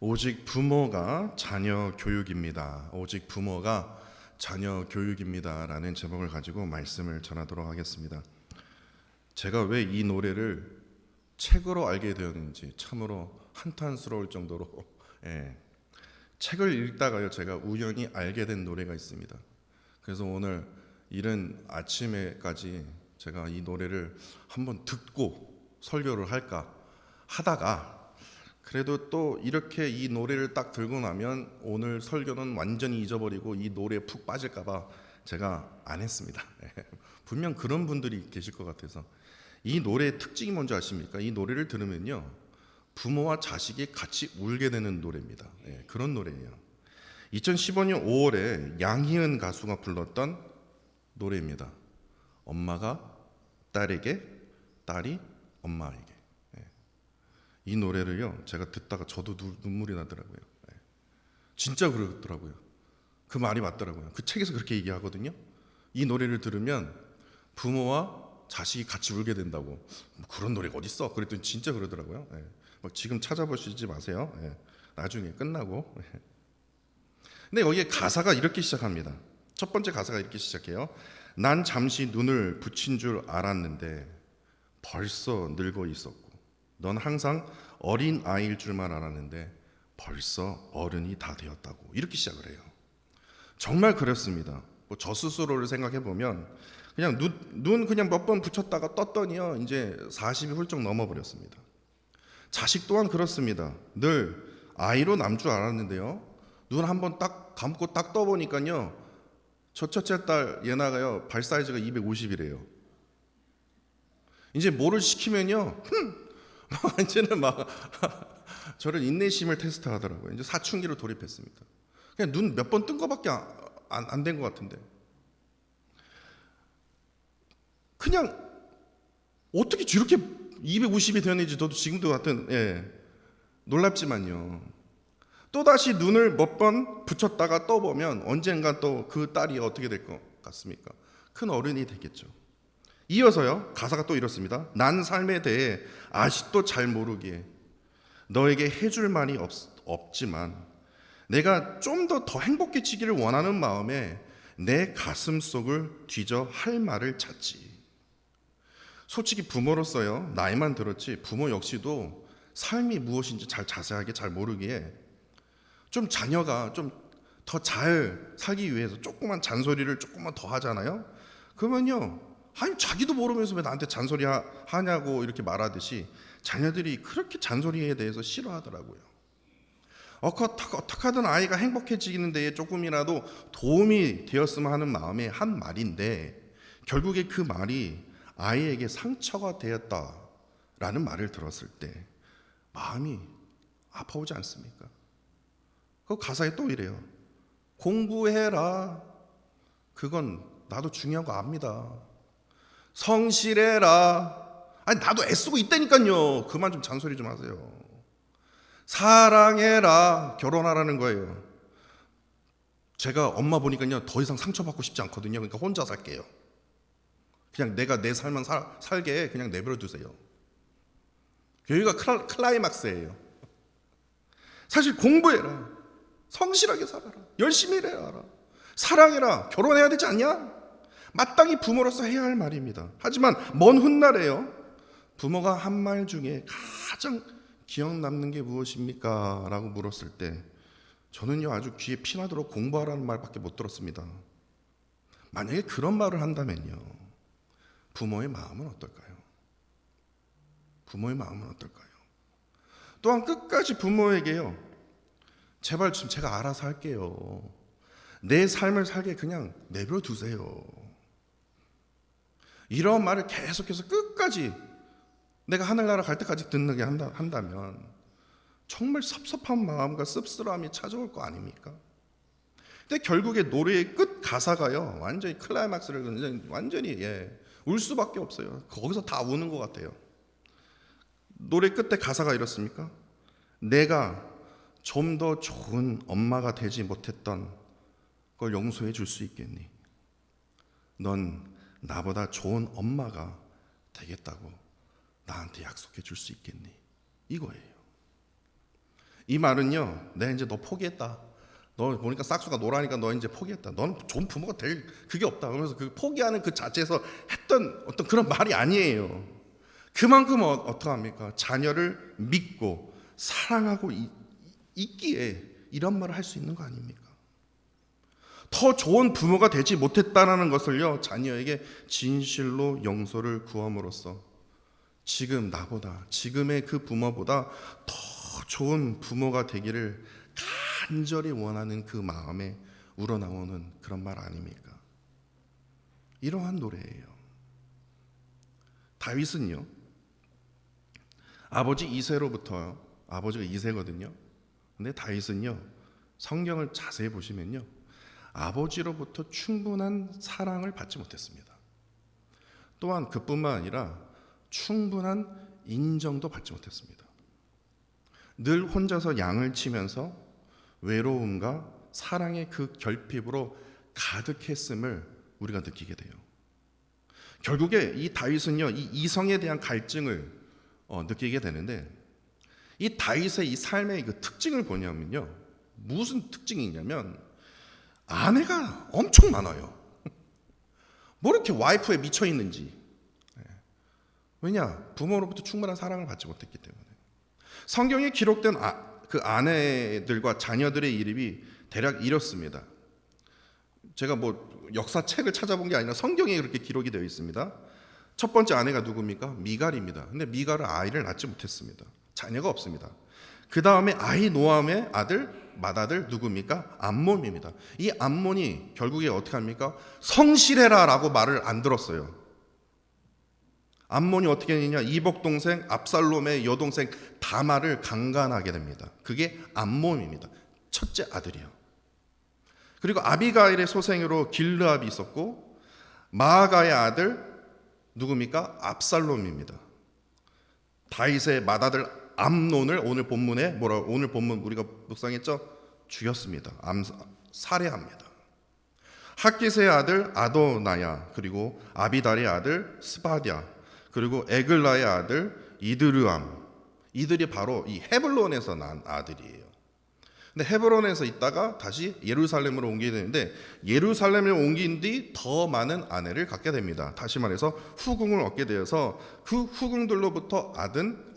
오직 부모가 자녀 교육입니다. 오직 부모가 자녀 교육입니다. 라는 제목을 가지고 말씀을 전하도록 하겠습니다. 제가 왜 이 노래를 책으로 알게 되었는지 참으로 한탄스러울 정도로 책을 읽다가요 제가 우연히 알게 된 노래가 있습니다. 그래서 오늘 이른 아침에까지 제가 이 노래를 한번 듣고 설교를 할까 하다가 그래도 또 이렇게 이 노래를 딱 들고 나면 오늘 설교는 완전히 잊어버리고 이 노래에 푹 빠질까봐 제가 안 했습니다. 분명 그런 분들이 계실 것 같아서. 이 노래의 특징이 뭔지 아십니까? 이 노래를 들으면요 부모와 자식이 같이 울게 되는 노래입니다. 그런 노래예요. 2015년 5월에 양희은 가수가 불렀던 노래입니다. 엄마가 딸에게, 딸이 엄마에게. 이 노래를요 제가 듣다가 저도 눈물이 나더라고요. 진짜 그러더라고요. 그 말이 맞더라고요. 그 책에서 그렇게 얘기하거든요. 이 노래를 들으면 부모와 자식이 같이 울게 된다고. 뭐 그런 노래가 어딨어? 그랬더니 진짜 그러더라고요. 막 지금 찾아보시지 마세요. 나중에 끝나고. 근데 여기에 가사가 이렇게 시작합니다. 첫 번째 가사가 이렇게 시작해요. 난 잠시 눈을 붙인 줄 알았는데 벌써 늙어 있었고 넌 항상 어린 아이일 줄만 알았는데 벌써 어른이 다 되었다고. 이렇게 시작을 해요. 정말 그렇습니다. 저 스스로를 생각해 보면 그냥 눈 그냥 몇 번 붙였다가 떴더니요 이제 40이 훌쩍 넘어버렸습니다. 자식 또한 그렇습니다. 늘 아이로 남 줄 알았는데요 눈 한번 딱 감고 딱 떠보니까요 저 첫째 딸 예나가요 발 사이즈가 250이래요. 이제 뭐를 시키면요 이제는 막 저를 인내심을 테스트하더라고요. 이제 사춘기로 돌입했습니다. 그냥 눈 몇 번 뜬 거밖에 안 된 것 같은데 그냥 어떻게 저렇게 250이 되었는지 저도 지금도 하여튼 놀랍지만요. 또다시 눈을 몇 번 붙였다가 떠보면 언젠가 또 그 딸이 어떻게 될 것 같습니까? 큰 어른이 되겠죠. 이어서요 가사가 또 이렇습니다. 난 삶에 대해 아직도 잘 모르기에 너에게 해줄 말이 없지만 내가 좀 더 행복해지기를 원하는 마음에 내 가슴 속을 뒤져 할 말을 찾지. 솔직히 부모로서요 나이만 들었지 부모 역시도 삶이 무엇인지 잘 자세하게 잘 모르기에 좀 자녀가 좀 더 잘 살기 위해서 조그만 잔소리를 조금만 더 하잖아요. 그러면요 아니 자기도 모르면서 왜 나한테 잔소리 하냐고 이렇게 말하듯이 자녀들이 그렇게 잔소리에 대해서 싫어하더라고요. 어떻게 하든 아이가 행복해지는 데에 조금이라도 도움이 되었으면 하는 마음에 한 말인데 결국에 그 말이 아이에게 상처가 되었다라는 말을 들었을 때 마음이 아파오지 않습니까? 그 가사에 또 이래요. 공부해라. 그건 나도 중요한 거 압니다. 성실해라. 아니 나도 애쓰고 있다니까요. 그만 좀 잔소리 좀 하세요. 사랑해라. 결혼하라는 거예요. 제가 엄마 보니까요 더 이상 상처받고 싶지 않거든요. 그러니까 혼자 살게요. 그냥 내가 내 삶만 살게 그냥 내버려 두세요. 여기가 클라이막스예요. 사실 공부해라. 성실하게 살아라. 열심히 일해라. 사랑해라. 결혼해야 되지 않냐? 마땅히 부모로서 해야 할 말입니다. 하지만 먼 훗날에요 부모가 한 말 중에 가장 기억 남는 게 무엇입니까? 라고 물었을 때 저는요 아주 귀에 피나도록 공부하라는 말밖에 못 들었습니다. 만약에 그런 말을 한다면요 부모의 마음은 어떨까요? 부모의 마음은 어떨까요? 또한 끝까지 부모에게요 제발 좀 제가 알아서 할게요. 내 삶을 살게 그냥 내버려 두세요. 이런 말을 계속해서 끝까지 내가 하늘나라 갈 때까지 듣는 한다면 정말 섭섭한 마음과 씁쓸함이 찾아올 거 아닙니까? 근데 결국에 노래의 끝 가사가요 완전히 클라이막스를 완전히 울 수밖에 없어요. 거기서 다 우는 것 같아요. 노래 끝에 가사가 이렇습니까? 내가 좀 더 좋은 엄마가 되지 못했던 걸 용서해 줄 수 있겠니? 넌 나보다 좋은 엄마가 되겠다고 나한테 약속해 줄 수 있겠니? 이거예요. 이 말은요, 내가 이제 너 포기했다. 너 보니까 싹수가 노라니까 너 이제 포기했다. 너는 좋은 부모가 될 그게 없다. 그러면서 그 포기하는 그 자체에서 했던 어떤 그런 말이 아니에요. 그만큼 어떡합니까? 자녀를 믿고 사랑하고 있기에 이런 말을 할 수 있는 거 아닙니까? 더 좋은 부모가 되지 못했다는 것을요, 자녀에게 진실로 용서를 구함으로써 지금 나보다, 지금의 그 부모보다 더 좋은 부모가 되기를 간절히 원하는 그 마음에 우러나오는 그런 말 아닙니까? 이러한 노래예요. 다윗은요, 아버지 이새로부터, 아버지가 이새거든요. 근데 다윗은요, 성경을 자세히 보시면요, 아버지로부터 충분한 사랑을 받지 못했습니다. 또한 그뿐만 아니라 충분한 인정도 받지 못했습니다. 늘 혼자서 양을 치면서 외로움과 사랑의 그 결핍으로 가득했음을 우리가 느끼게 돼요. 결국에 이 다윗은요, 이 이성에 대한 갈증을 느끼게 되는데, 이 다윗의 이 삶의 그 특징을 보냐면요, 무슨 특징이 있냐면 아내가 엄청 많아요. 뭐 이렇게 와이프에 미쳐 있는지. 왜냐? 부모로부터 충분한 사랑을 받지 못했기 때문에. 성경에 기록된 그 아내들과 자녀들의 이름이 대략 이렇습니다. 제가 뭐 역사책을 찾아본 게 아니라 성경에 그렇게 기록이 되어 있습니다. 첫 번째 아내가 누굽니까? 미갈입니다. 근데 미갈은 아이를 낳지 못했습니다. 자녀가 없습니다. 그 다음에 아히노함의 아들 맏아들 누굽니까? 암몬입니다. 이 암몬이 결국에 어떻게 합니까? 성실해라 라고 말을 안 들었어요. 암몬이 어떻게 했느냐? 이복 동생 압살롬의 여동생 다말을 강간하게 됩니다. 그게 암몬입니다. 첫째 아들이요. 그리고 아비가일의 소생으로 길르압이 있었고, 마아가의 아들 누굽니까? 압살롬입니다. 다윗의 맏아들 암논을 오늘 본문에 오늘 본문 우리가 묵상했죠? 죽였습니다. 살해합니다. 학기스의 아들 아도나야, 그리고 아비달의 아들 스바디아, 그리고 에글라의 아들 이드르암, 이들이 바로 이 헤블론에서 난 아들이에요. 근데 헤브론에서 있다가 다시 예루살렘으로 옮기게 되는데, 예루살렘에 옮긴 뒤 더 많은 아내를 갖게 됩니다. 다시 말해서 후궁을 얻게 되어서 그 후궁들로부터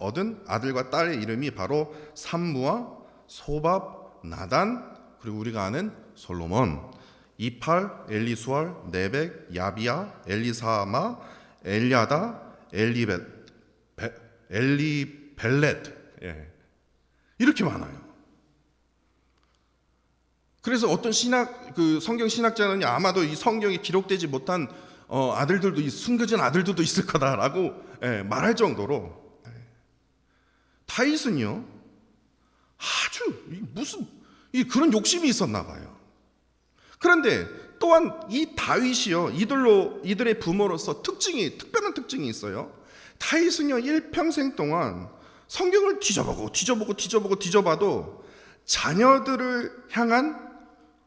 얻은 아들과 딸의 이름이 바로 삼무아, 소밥, 나단, 그리고 우리가 아는 솔로몬, 이팔, 엘리수알, 네벡, 야비야, 엘리사마, 엘야다, 엘리벨렛, 이렇게 많아요. 그래서 어떤 성경 신학자는 아마도 이 성경에 기록되지 못한 아들들도, 숨겨진 아들들도 있을 거다라고 말할 정도로, 다윗은요 아주 무슨 그런 욕심이 있었나 봐요. 그런데 또한 이 다윗이요, 이들의 부모로서 특별한 특징이 있어요. 다윗은요, 일평생 동안 성경을 뒤져봐도 자녀들을 향한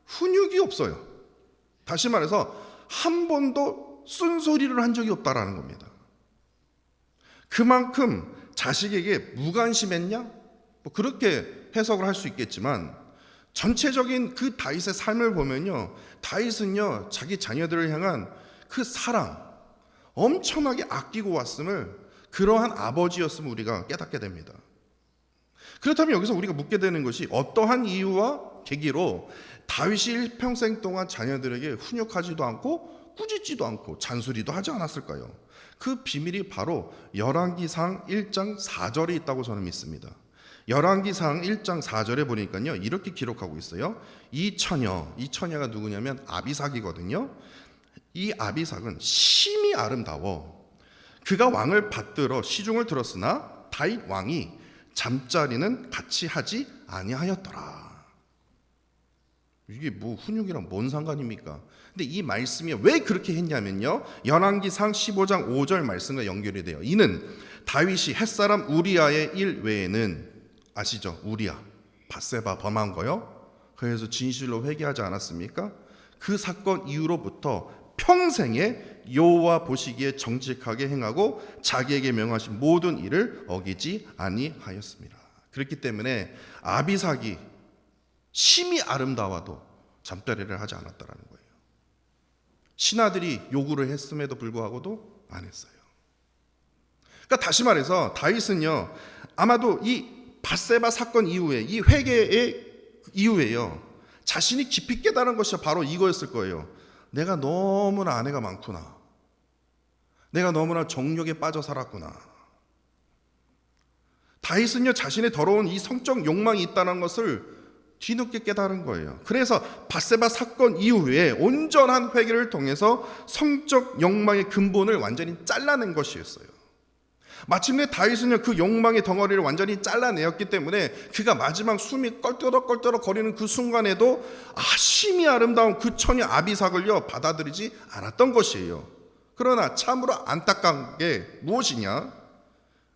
훈육이 없어요. 다시 말해서 한 번도 쓴소리를 한 적이 없다라는 겁니다. 그만큼 자식에게 무관심했냐? 뭐 그렇게 해석을 할 수 있겠지만, 전체적인 그 다윗의 삶을 보면요, 다윗은요 자기 자녀들을 향한 그 사랑, 엄청나게 아끼고 왔음을, 그러한 아버지였음을 우리가 깨닫게 됩니다. 그렇다면 여기서 우리가 묻게 되는 것이, 어떠한 이유와 계기로 다윗이 일평생 동안 자녀들에게 훈육하지도 않고 꾸짖지도 않고 잔소리도 하지 않았을까요? 그 비밀이 바로 열왕기상 1장 4절에 있다고 저는 믿습니다. 열왕기상 1장 4절에 보니까요, 이렇게 기록하고 있어요. 이 처녀가 누구냐면 아비삭이거든요. 이 아비삭은 심히 아름다워 그가 왕을 받들어 시중을 들었으나 다윗 왕이 잠자리는 같이 하지 아니하였더라. 이게 뭐 훈육이랑 뭔 상관입니까? 근데 이 말씀이 왜 그렇게 했냐면요, 열왕기상 15장 5절 말씀과 연결이 돼요. 이는 다윗이 햇사람 우리아의 일 외에는, 아시죠? 우리아, 밧세바 범한 거요. 그래서 진실로 회개하지 않았습니까? 그 사건 이후로부터 평생에 여호와 보시기에 정직하게 행하고 자기에게 명하신 모든 일을 어기지 아니하였습니다. 그렇기 때문에 아비삭이 심히 아름다워도 잠자리를 하지 않았다라는 거예요. 신하들이 요구를 했음에도 불구하고도 안 했어요. 그러니까 다시 말해서 다윗은요, 아마도 이 밧세바 사건 이후에, 이 회개의 이후에요, 자신이 깊이 깨달은 것이 바로 이거였을 거예요. 내가 너무나 아내가 많구나. 내가 너무나 정욕에 빠져 살았구나. 다윗은요, 자신의 더러운 이 성적 욕망이 있다는 것을 뒤늦게 깨달은 거예요. 그래서 밧세바 사건 이후에 온전한 회개를 통해서 성적 욕망의 근본을 완전히 잘라낸 것이었어요. 마침내 다윗은요, 그 욕망의 덩어리를 완전히 잘라내었기 때문에 그가 마지막 숨이 껄떠럭껄떠럭 거리는 그 순간에도 심히 아름다운 그 처녀 아비삭을요 받아들이지 않았던 것이에요. 그러나 참으로 안타까운 게 무엇이냐?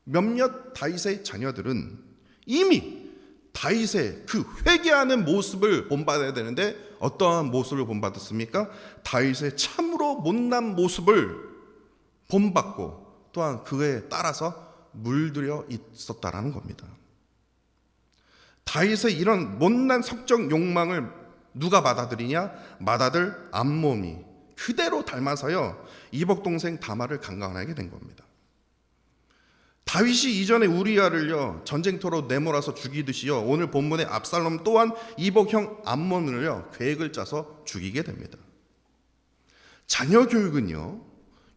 몇몇 다윗의 자녀들은 이미 다윗의 그 회개하는 모습을 본받아야 되는데 어떠한 모습을 본받았습니까? 다윗의 참으로 못난 모습을 본받고 또한 그에 따라서 물들여 있었다라는 겁니다. 다윗의 이런 못난 성적 욕망을 누가 받아들이냐? 맏아들 암몬이 그대로 닮아서요 이복 동생 다말을 강간하게 된 겁니다. 다윗이 이전에 우리아를요 전쟁터로 내몰아서 죽이듯이요 오늘 본문의 압살롬 또한 이복형 암몬을요 계획을 짜서 죽이게 됩니다. 자녀 교육은요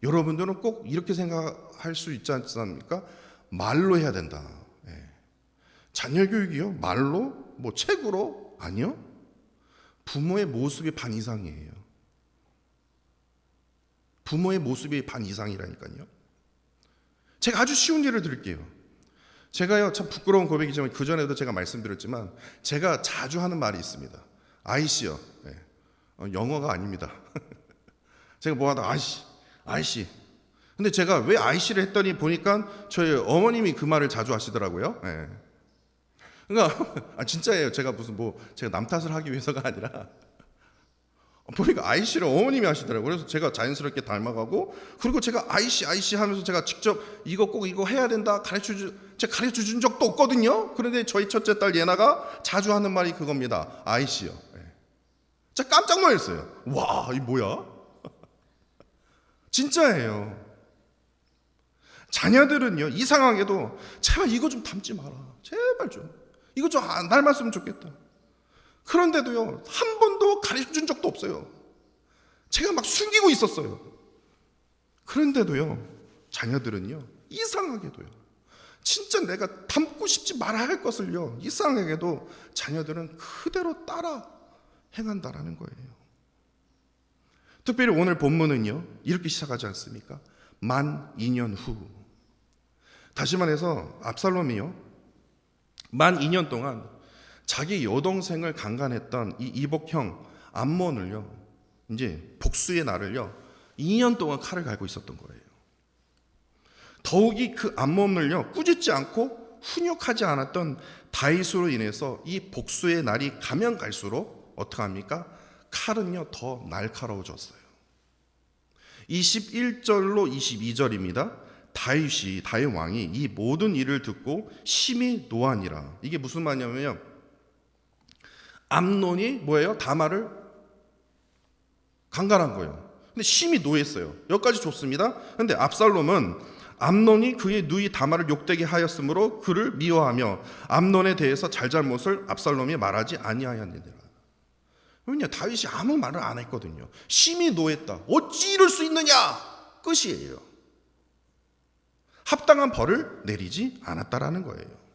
여러분들은 꼭 이렇게 생각할 수 있지 않습니까? 말로 해야 된다. 자녀 교육이요 말로? 뭐 책으로? 아니요. 부모의 모습이 반 이상이에요. 부모의 모습이 반 이상이라니까요. 제가 아주 쉬운 예를 드릴게요. 제가요 참 부끄러운 고백이지만 그전에도 제가 말씀드렸지만 제가 자주 하는 말이 있습니다. 아이씨요. 영어가 아닙니다. 제가 뭐 하다 아이씨. 근데 제가 왜 아이씨를 했더니 보니까 저희 어머님이 그 말을 자주 하시더라고요. 그러니까 진짜예요. 제가 무슨 제가 남 탓을 하기 위해서가 아니라 보니까 아이씨를 어머님이 하시더라고요. 그래서 제가 자연스럽게 닮아가고 그리고 제가 아이씨 하면서 제가 직접 이거 꼭 이거 해야 된다 제가 가르쳐준 적도 없거든요. 그런데 저희 첫째 딸 예나가 자주 하는 말이 그겁니다. 아이씨요. 제가 깜짝 놀랐어요. 와, 이 뭐야? 진짜예요. 자녀들은요 이상하게도 제발 이거 좀 닮지 마라. 제발 좀 이거 좀 안 닮았으면 좋겠다. 그런데도요 한 번도 가르쳐준 적도 없어요. 제가 막 숨기고 있었어요. 그런데도요 자녀들은요 이상하게도요 진짜 내가 닮고 싶지 말아야 할 것을요 이상하게도 자녀들은 그대로 따라 행한다라는 거예요. 특별히 오늘 본문은요 이렇게 시작하지 않습니까? 만 2년 후. 다시 말해서 압살롬이요 만 2년 동안 자기 여동생을 강간했던 이 이복형 암몬을요 이제 복수의 날을요 2년 동안 칼을 갈고 있었던 거예요. 더욱이 그 암몬을요 꾸짖지 않고 훈육하지 않았던 다윗으로 인해서 이 복수의 날이 가면 갈수록 어떻게 합니까? 칼은요 더 날카로워졌어요. 21절로 22절입니다. 다윗 왕이 이 모든 일을 듣고 심히 노하니라. 이게 무슨 말이냐면요 암논이 뭐예요? 다말을 강간한 거예요. 근데 심히 노했어요. 여기까지 좋습니다. 근데 압살롬은 암논이 그의 누이 다말을 욕되게 하였으므로 그를 미워하며 암논에 대해서 잘잘못을 압살롬이 말하지 아니하였느니라. 왜냐 다윗이 아무 말을 안 했거든요. 심히 노했다. 어찌 이럴 수 있느냐 끝이에요. 합당한 벌을 내리지 않았다라는 거예요.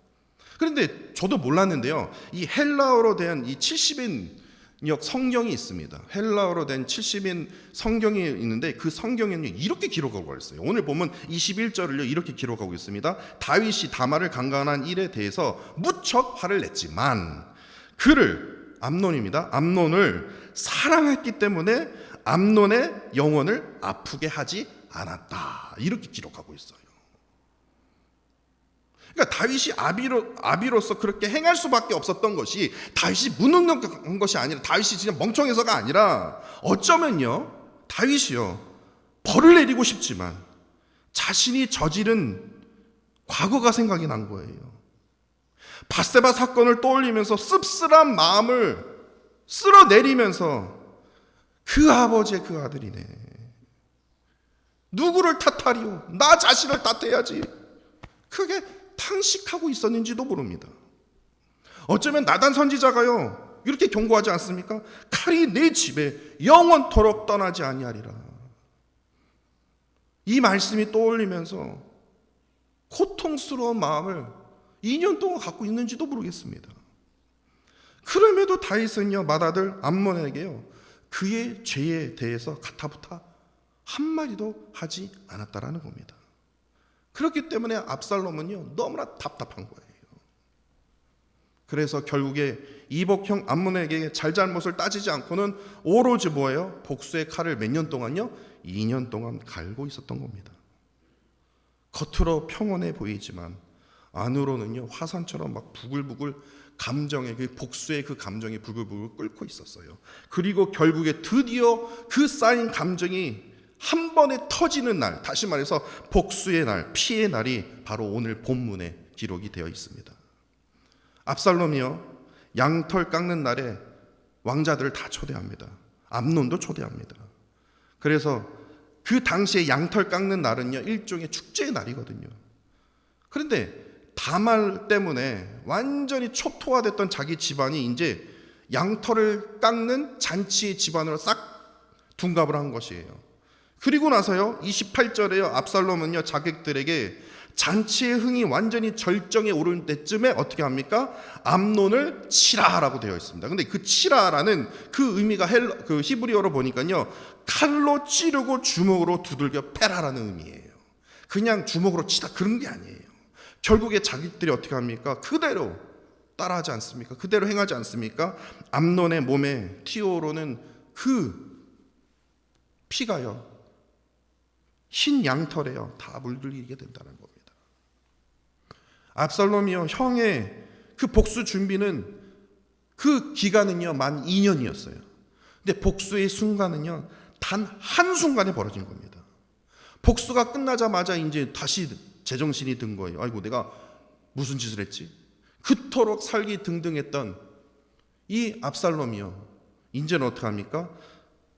그런데 저도 몰랐는데요. 이 헬라어로 된 이 70인역 성경이 있습니다. 헬라어로 된 70인 성경이 있는데 그 성경에는 이렇게 기록하고 있어요. 오늘 보면 21절을요 이렇게 기록하고 있습니다. 다윗이 다말을 강간한 일에 대해서 무척 화를 냈지만 그를 암논입니다. 암논을 사랑했기 때문에 암논의 영혼을 아프게 하지 않았다. 이렇게 기록하고 있어요. 그러니까 다윗이 아비로서 그렇게 행할 수밖에 없었던 것이 다윗이 무능력한 것이 아니라 다윗이 그냥 멍청해서가 아니라 어쩌면요 다윗이요 벌을 내리고 싶지만 자신이 저지른 과거가 생각이 난 거예요. 밧세바 사건을 떠올리면서 씁쓸한 마음을 쓸어내리면서 그 아버지의 그 아들이네, 누구를 탓하리요? 나 자신을 탓해야지. 그게 탄식하고 있었는지도 모릅니다. 어쩌면 나단 선지자가요 이렇게 경고하지 않습니까? 칼이 내 집에 영원토록 떠나지 아니하리라. 이 말씀이 떠올리면서 고통스러운 마음을 2년 동안 갖고 있는지도 모르겠습니다. 그럼에도 다윗은요 맏아들 암논에게요 그의 죄에 대해서 가타부타 한마디도 하지 않았다라는 겁니다. 그렇기 때문에 압살롬은요 너무나 답답한 거예요. 그래서 결국에 이복형 암논에게 잘잘못을 따지지 않고는 오로지 뭐예요? 복수의 칼을 몇 년 동안요? 2년 동안 갈고 있었던 겁니다. 겉으로 평온해 보이지만 안으로는요 화산처럼 막 부글부글 감정의 그 복수의 그 감정이 부글부글 끓고 있었어요. 그리고 결국에 드디어 그 쌓인 감정이 한 번에 터지는 날, 다시 말해서 복수의 날, 피의 날이 바로 오늘 본문에 기록이 되어 있습니다. 압살롬이요 양털 깎는 날에 왕자들을 다 초대합니다. 암논도 초대합니다. 그래서 그 당시에 양털 깎는 날은요 일종의 축제의 날이거든요. 그런데 다말 때문에 완전히 초토화됐던 자기 집안이 이제 양털을 깎는 잔치의 집안으로 싹 둔갑을 한 것이에요. 그리고 나서요 28절에요 압살롬은요 자객들에게 잔치의 흥이 완전히 절정에 오른 때쯤에 어떻게 합니까? 암논을 치라라고 되어 있습니다. 근데 그 치라라는 그 의미가 그 히브리어로 보니까요 칼로 찌르고 주먹으로 두들겨 패라라는 의미예요. 그냥 주먹으로 치다 그런 게 아니에요. 결국에 자기들이 어떻게 합니까? 그대로 따라하지 않습니까? 그대로 행하지 않습니까? 암논의 몸에 튀어오르는 그 피가요 흰 양털에요 다 물들이게 된다는 겁니다. 압살롬이요 형의 그 복수 준비는 그 기간은요 만 2년이었어요. 근데 복수의 순간은요 단 한순간에 벌어진 겁니다. 복수가 끝나자마자 이제 다시 제정신이 든 거예요. 아이고 내가 무슨 짓을 했지? 그토록 살기 등등했던 이 압살롬이요 이제는 어떻게 합니까?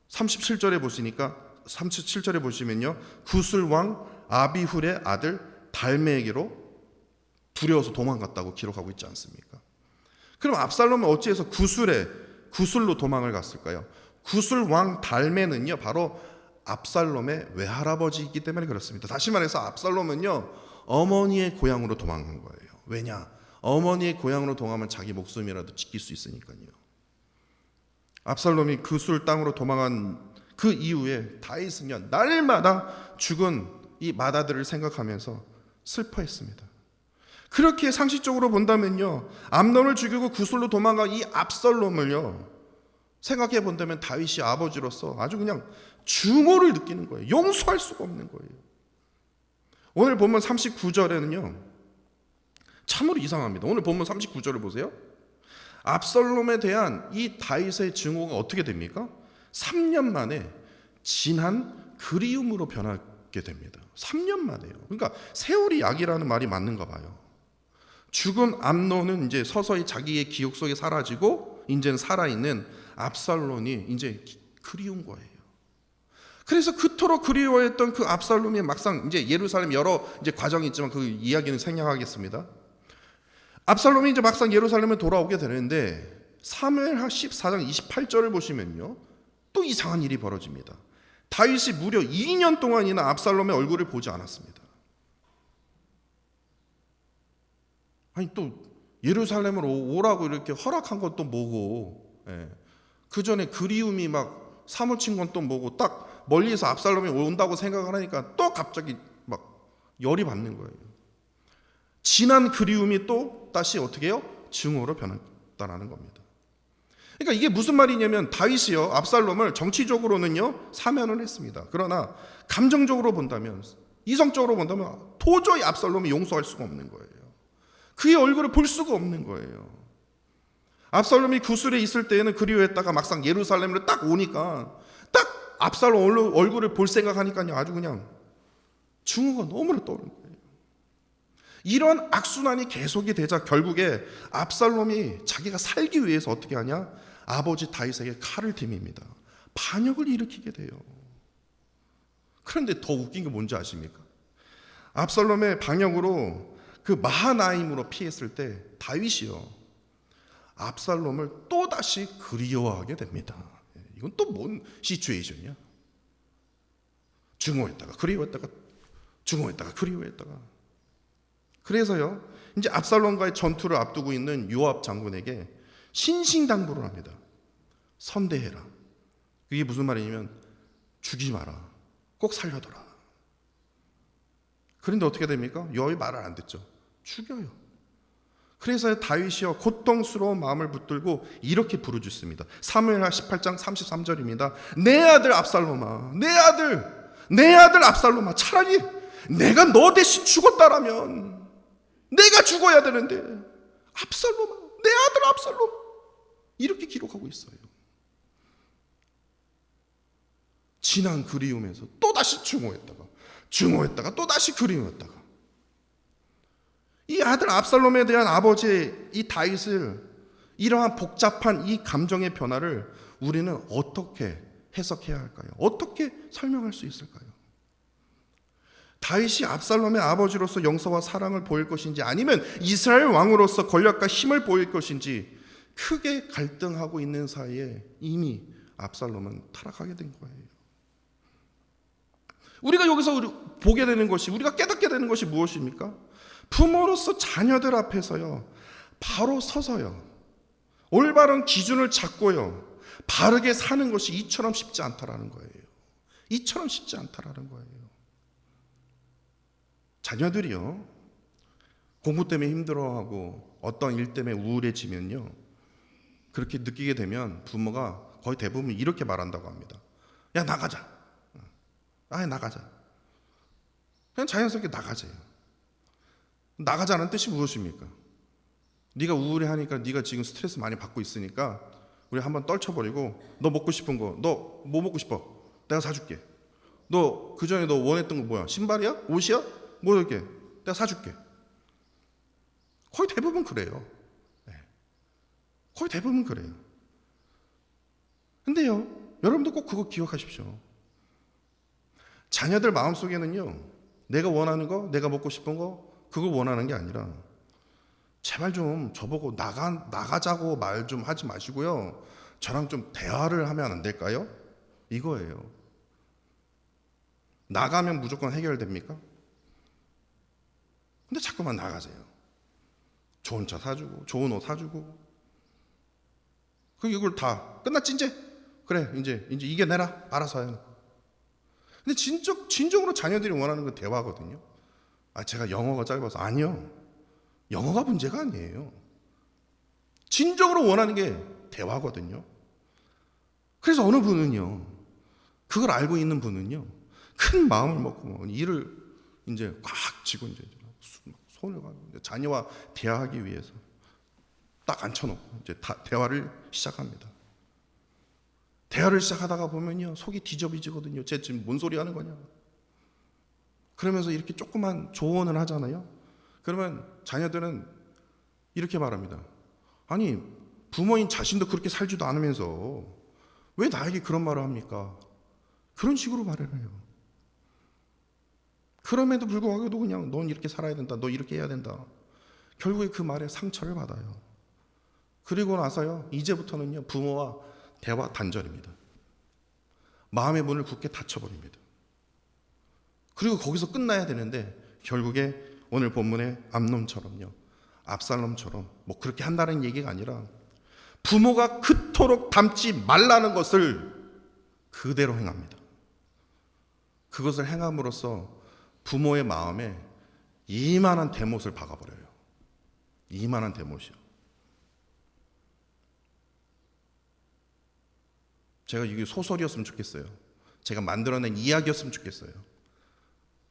37절에 보시니까 37절에 보시면요 구슬 왕 아비훌의 아들 달메에게로 두려워서 도망갔다고 기록하고 있지 않습니까? 그럼 압살롬은 어찌해서 구슬로 도망을 갔을까요? 구슬 왕 달메는요 바로 압살롬의 외할아버지이기 때문에 그렇습니다. 다시 말해서 압살롬은요 어머니의 고향으로 도망간 거예요. 왜냐? 어머니의 고향으로 도망하면 자기 목숨이라도 지킬 수 있으니까요. 압살롬이 구슬 땅으로 도망한 그 이후에 다윗은요 날마다 죽은 이 맏아들을 생각하면서 슬퍼했습니다. 그렇게 상식적으로 본다면요 암논을 죽이고 구슬로 도망간 이 압살롬을요 생각해 본다면 다윗이 아버지로서 아주 그냥 증오를 느끼는 거예요. 용서할 수가 없는 거예요. 오늘 본문 39절에는요 참으로 이상합니다. 오늘 본문 39절을 보세요. 압살롬에 대한 이 다윗의 증오가 어떻게 됩니까? 3년 만에 진한 그리움으로 변하게 됩니다. 3년 만에요. 그러니까 세월이 약이라는 말이 맞는가 봐요. 죽은 암논은 이제 서서히 자기의 기억 속에 사라지고 이제는 살아있는 압살롬이 이제 그리운 거예요. 그래서 그토록 그리워했던 그 압살롬이 막상 이제 예루살렘 여러 이제 과정이 있지만 그 이야기는 생략하겠습니다. 압살롬이 이제 막상 예루살렘에 돌아오게 되는데 사무엘하 14장 28절을 보시면요 또 이상한 일이 벌어집니다. 다윗이 무려 2년 동안이나 압살롬의 얼굴을 보지 않았습니다. 아니 또 예루살렘으로 오라고 이렇게 허락한 건 또 뭐고, 그 전에 그리움이 막 사무친 건 또 뭐고, 딱 멀리서 압살롬이 온다고 생각을 하니까 또 갑자기 막 열이 받는 거예요. 진한 그리움이 또 다시 어떻게 해요? 증오로 변했다라는 겁니다. 그러니까 이게 무슨 말이냐면 다윗이요 압살롬을 정치적으로는요 사면을 했습니다. 그러나 감정적으로 본다면, 이성적으로 본다면 도저히 압살롬이 용서할 수가 없는 거예요. 그의 얼굴을 볼 수가 없는 거예요. 압살롬이 구술에 있을 때에는 그리워했다가 막상 예루살렘으로 딱 오니까 딱 압살롬 얼굴을 볼 생각하니까요 아주 그냥 증오가 너무나 떠오르는 거예요. 이런 악순환이 계속이 되자 결국에 압살롬이 자기가 살기 위해서 어떻게 하냐? 아버지 다윗에게 칼을 들입니다. 반역을 일으키게 돼요. 그런데 더 웃긴 게 뭔지 아십니까? 압살롬의 반역으로 그 마하나임으로 피했을 때 다윗이요, 압살롬을 또다시 그리워하게 됩니다. 이건 또 뭔 시츄에이션이야? 증오했다가 그리워했다가, 증오했다가 그리워했다가. 그래서요, 이제 압살롬과의 전투를 앞두고 있는 요압 장군에게 신신당부를 합니다. 선대해라. 그게 무슨 말이냐면 죽이지 마라. 꼭 살려둬라. 그런데 어떻게 됩니까? 요압이 말을 안 듣죠. 죽여요. 그래서 다윗이요, 고통스러운 마음을 붙들고 이렇게 부르짖습니다. 사무엘하 18장 33절입니다. 내 아들 압살롬아, 내 아들 압살롬아, 차라리 내가 너 대신 죽었다라면 내가 죽어야 되는데 압살롬아, 내 아들 압살롬, 이렇게 기록하고 있어요. 지난 그리움에서 또다시 증오했다가 또다시 그리움했다가, 이 아들 압살롬에 대한 아버지의 이 다윗을, 이러한 복잡한 이 감정의 변화를 우리는 어떻게 해석해야 할까요? 어떻게 설명할 수 있을까요? 다윗이 압살롬의 아버지로서 용서와 사랑을 보일 것인지, 아니면 이스라엘 왕으로서 권력과 힘을 보일 것인지 크게 갈등하고 있는 사이에 이미 압살롬은 타락하게 된 거예요. 우리가 여기서 보게 되는 것이, 우리가 깨닫게 되는 것이 무엇입니까? 부모로서 자녀들 앞에서요, 바로 서서요, 올바른 기준을 잡고요, 바르게 사는 것이 이처럼 쉽지 않다라는 거예요. 이처럼 쉽지 않다라는 거예요. 자녀들이요, 공부 때문에 힘들어하고 어떤 일 때문에 우울해지면요, 그렇게 느끼게 되면 부모가 거의 대부분 이렇게 말한다고 합니다. 야, 나가자. 아예 나가자. 그냥 자연스럽게 나가세요. 나가자는 뜻이 무엇입니까? 네가 우울해하니까, 네가 지금 스트레스 많이 받고 있으니까 우리 한번 떨쳐버리고, 너 먹고 싶은 거, 너 뭐 먹고 싶어? 내가 사줄게. 너 그전에 너 원했던 거 뭐야? 신발이야? 옷이야? 뭐 이렇게 내가 사줄게. 거의 대부분 그래요. 거의 대부분 그래요. 근데요, 여러분도 꼭 그거 기억하십시오. 자녀들 마음속에는요, 내가 원하는 거, 내가 먹고 싶은 거, 그걸 원하는 게 아니라, 제발 좀 저보고 나가자고 말 좀 하지 마시고요, 저랑 좀 대화를 하면 안 될까요? 이거예요. 나가면 무조건 해결됩니까? 근데 자꾸만 나가세요. 좋은 차 사주고, 좋은 옷 사주고, 이걸 다 끝났지 이제? 그래, 이제 이겨내라, 알아서 해요. 근데 진정으로 자녀들이 원하는 건 대화거든요. 제가 영어가 짧아서. 아니요, 영어가 문제가 아니에요. 진정으로 원하는 게 대화거든요. 그래서 어느 분은요, 그걸 알고 있는 분은요, 큰 마음을 먹고 일을 이제 꽉 쥐고 이제 손을 가지고 자녀와 대화하기 위해서 딱 앉혀놓고 이제 대화를 시작합니다. 대화를 시작하다가 보면요, 속이 뒤집어지거든요. 쟤 지금 뭔 소리 하는 거냐? 그러면서 이렇게 조그만 조언을 하잖아요. 그러면 자녀들은 이렇게 말합니다. 아니, 부모인 자신도 그렇게 살지도 않으면서 왜 나에게 그런 말을 합니까? 그런 식으로 말을 해요. 그럼에도 불구하고 그냥 넌 이렇게 살아야 된다, 너 이렇게 해야 된다. 결국에 그 말에 상처를 받아요. 그리고 나서요, 이제부터는요, 부모와 대화 단절입니다. 마음의 문을 굳게 닫혀버립니다. 그리고 거기서 끝나야 되는데 결국에 오늘 본문의 암논처럼요, 압살롬처럼 뭐 그렇게 한다는 얘기가 아니라 부모가 그토록 닮지 말라는 것을 그대로 행합니다. 그것을 행함으로써 부모의 마음에 이만한 대못을 박아버려요. 이만한 대못이요. 제가 이게 소설이었으면 좋겠어요. 제가 만들어낸 이야기였으면 좋겠어요.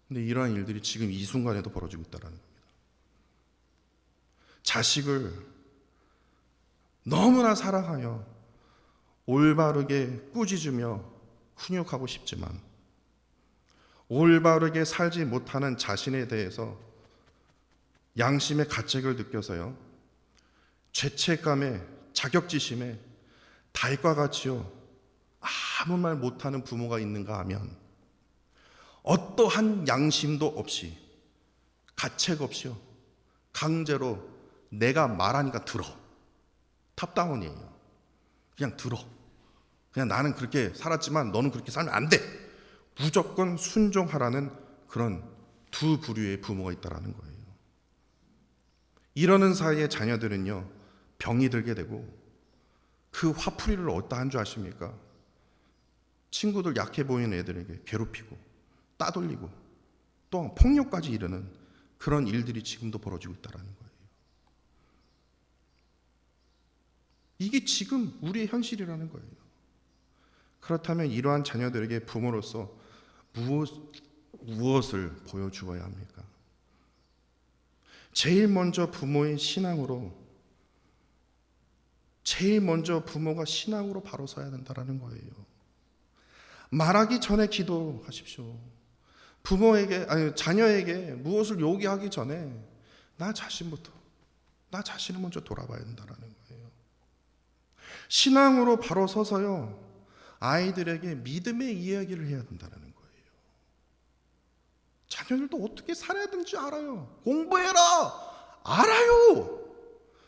근데 이러한 일들이 지금 이 순간에도 벌어지고 있다는 겁니다. 자식을 너무나 사랑하여 올바르게 꾸짖으며 훈육하고 싶지만 올바르게 살지 못하는 자신에 대해서 양심의 가책을 느껴서요, 죄책감에 자격지심에 달과 같이요 아무 말 못하는 부모가 있는가 하면 어떠한 양심도 없이 가책 없이요 강제로 내가 말하니까 들어. 탑다운이에요. 그냥 들어. 그냥 나는 그렇게 살았지만 너는 그렇게 살면 안 돼. 무조건 순종하라는 그런 두 부류의 부모가 있다라는 거예요. 이러는 사이에 자녀들은요 병이 들게 되고, 그 화풀이를 어디다 한 줄 아십니까? 친구들 약해 보이는 애들에게 괴롭히고 따돌리고 또 폭력까지 이르는 그런 일들이 지금도 벌어지고 있다는 거예요. 이게 지금 우리의 현실이라는 거예요. 그렇다면 이러한 자녀들에게 부모로서 무엇을 보여주어야 합니까? 제일 먼저 부모의 신앙으로, 제일 먼저 부모가 신앙으로 바로 서야 된다는 거예요. 말하기 전에 기도하십시오. 부모에게, 아니 자녀에게 무엇을 요구하기 전에 나 자신부터, 나 자신을 먼저 돌아봐야 된다는 거예요. 신앙으로 바로 서서요 아이들에게 믿음의 이야기를 해야 된다는 거예요. 자녀들도 어떻게 살아야 되는지 알아요. 공부해라, 알아요.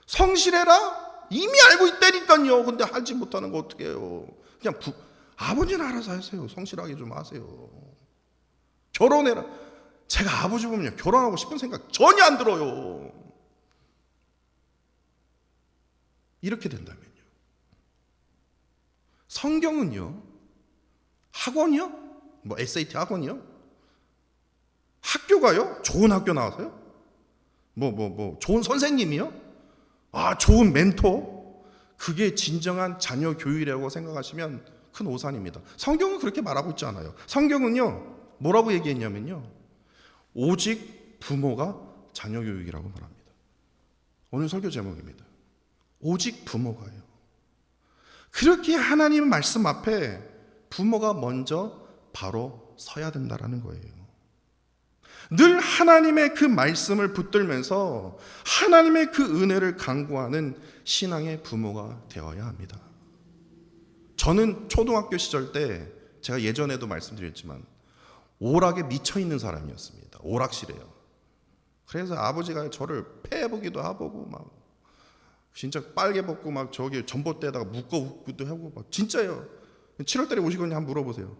성실해라, 이미 알고 있다니까요. 근데 하지 못하는 거 어떻게 해요? 그냥 아버지는 알아서 하세요. 성실하게 좀 하세요. 결혼해라. 제가 아버지 보면요 결혼하고 싶은 생각 전혀 안 들어요. 이렇게 된다면요, 성경은요 학원이요? 뭐 SAT 학원이요? 학교가요? 좋은 학교 나와서요? 좋은 선생님이요? 좋은 멘토? 그게 진정한 자녀 교육이라고 생각하시면 큰 오산입니다. 성경은 그렇게 말하고 있지 않아요. 성경은요 뭐라고 얘기했냐면요, 오직 부모가 자녀 교육이라고 말합니다. 오늘 설교 제목입니다. 오직 부모가요. 그렇게 하나님 말씀 앞에 부모가 먼저 바로 서야 된다는 거예요. 늘 하나님의 그 말씀을 붙들면서 하나님의 그 은혜를 강구하는 신앙의 부모가 되어야 합니다. 저는 초등학교 시절 때 제가 예전에도 말씀드렸지만 오락에 미쳐있는 사람이었습니다. 오락실에요. 그래서 아버지가 저를 패보기도 하고 막 진짜 빨개 벗고 막 저기 전봇대에다가 묶어오기도 하고 막 진짜요. 7월달에 오시거든요. 한번 물어보세요.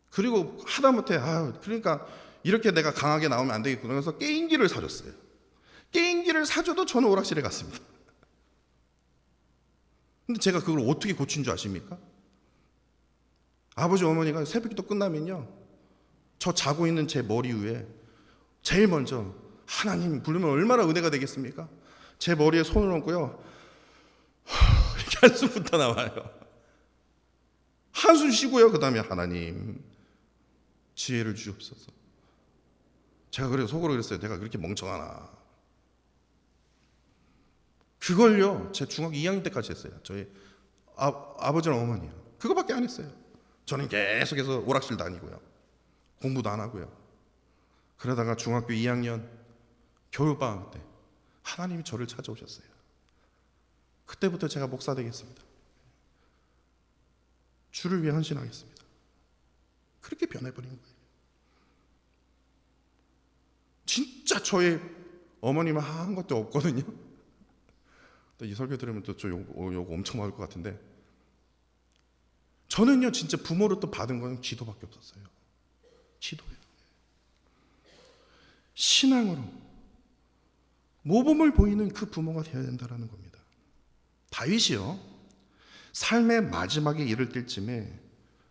그리고 하다못해 그러니까 이렇게 내가 강하게 나오면 안 되겠구나. 그래서 게임기를 사줬어요. 게임기를 사줘도 저는 오락실에 갔습니다. 근데 제가 그걸 어떻게 고친 줄 아십니까? 아버지 어머니가 새벽기도 끝나면요 저 자고 있는 제 머리 위에 제일 먼저 하나님 부르면 얼마나 은혜가 되겠습니까? 제 머리에 손을 얹고요 이렇게 한숨부터 나와요. 한숨 쉬고요 그 다음에 하나님 지혜를 주옵소서. 제가 그래서 속으로 그랬어요. 내가 그렇게 멍청하나. 그걸요 제 중학교 2학년 때까지 했어요. 저희 아버지랑 어머니요 그거밖에 안 했어요. 저는 계속해서 오락실 다니고요 공부도 안 하고요. 그러다가 중학교 2학년 겨울방학 때 하나님이 저를 찾아오셨어요. 그때부터 제가 목사 되겠습니다. 주를 위해 헌신하겠습니다. 그렇게 변해버린 거예요. 진짜 저의 어머님은 한 것도 없거든요. 또 이 설교 들으면 또 저 요거 엄청 많을 것 같은데, 저는요 진짜 부모로 또 받은 건 기도밖에 없었어요. 기도예요. 신앙으로 모범을 보이는 그 부모가 되어야 된다는 겁니다. 다윗이요 삶의 마지막에 이를 때쯤에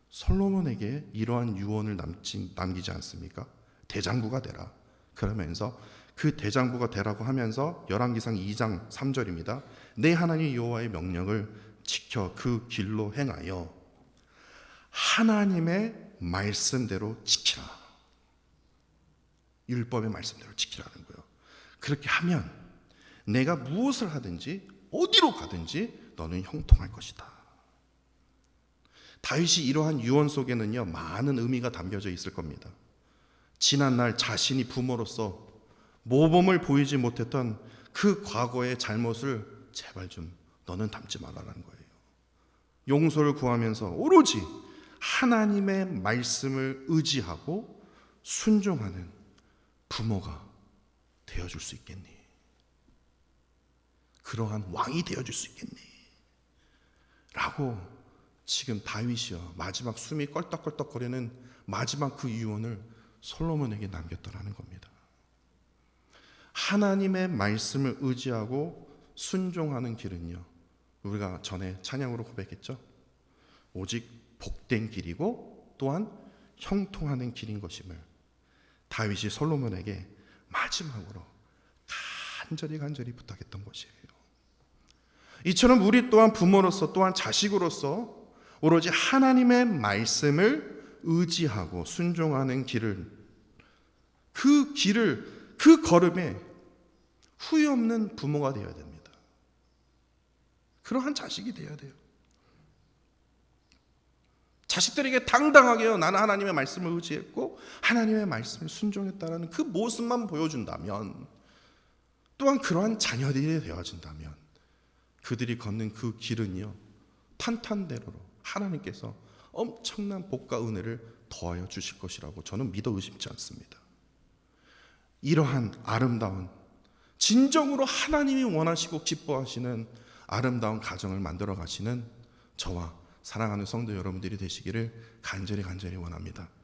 솔로몬에게 이러한 유언을 남기지 않습니까? 대장부가 되라. 그러면서 그 대장부가 되라고 하면서 열왕기상 2장 3절입니다. 내 하나님 여호와의 명령을 지켜 그 길로 행하여 하나님의 말씀대로 지키라. 율법의 말씀대로 지키라는 거예요. 그렇게 하면 내가 무엇을 하든지 어디로 가든지 너는 형통할 것이다. 다윗이 이러한 유언 속에는요 많은 의미가 담겨져 있을 겁니다. 지난날 자신이 부모로서 모범을 보이지 못했던 그 과거의 잘못을 제발 좀 너는 담지 말아라는 거예요. 용서를 구하면서 오로지 하나님의 말씀을 의지하고 순종하는 부모가 되어줄 수 있겠니? 그러한 왕이 되어줄 수 있겠니? 라고 지금 다윗이요, 마지막 숨이 껄떡껄떡거리는 마지막 그 유언을 솔로몬에게 남겼더라는 겁니다. 하나님의 말씀을 의지하고 순종하는 길은요, 우리가 전에 찬양으로 고백했죠. 오직 복된 길이고 또한 형통하는 길인 것임을 다윗이 솔로몬에게 마지막으로 간절히 부탁했던 것이에요. 이처럼 우리 또한 부모로서 또한 자식으로서 오로지 하나님의 말씀을 의지하고 순종하는 그 걸음에 후회 없는 부모가 되어야 됩니다. 그러한 자식이 되어야 돼요. 자식들에게 당당하게요, 나는 하나님의 말씀을 의지했고 하나님의 말씀을 순종했다라는 그 모습만 보여준다면, 또한 그러한 자녀들이 되어진다면 그들이 걷는 그 길은요, 탄탄대로로 하나님께서 엄청난 복과 은혜를 더하여 주실 것이라고 저는 믿어 의심치 않습니다. 이러한 아름다운, 진정으로 하나님이 원하시고 기뻐하시는 아름다운 가정을 만들어 가시는 저와 사랑하는 성도 여러분들이 되시기를 간절히 원합니다.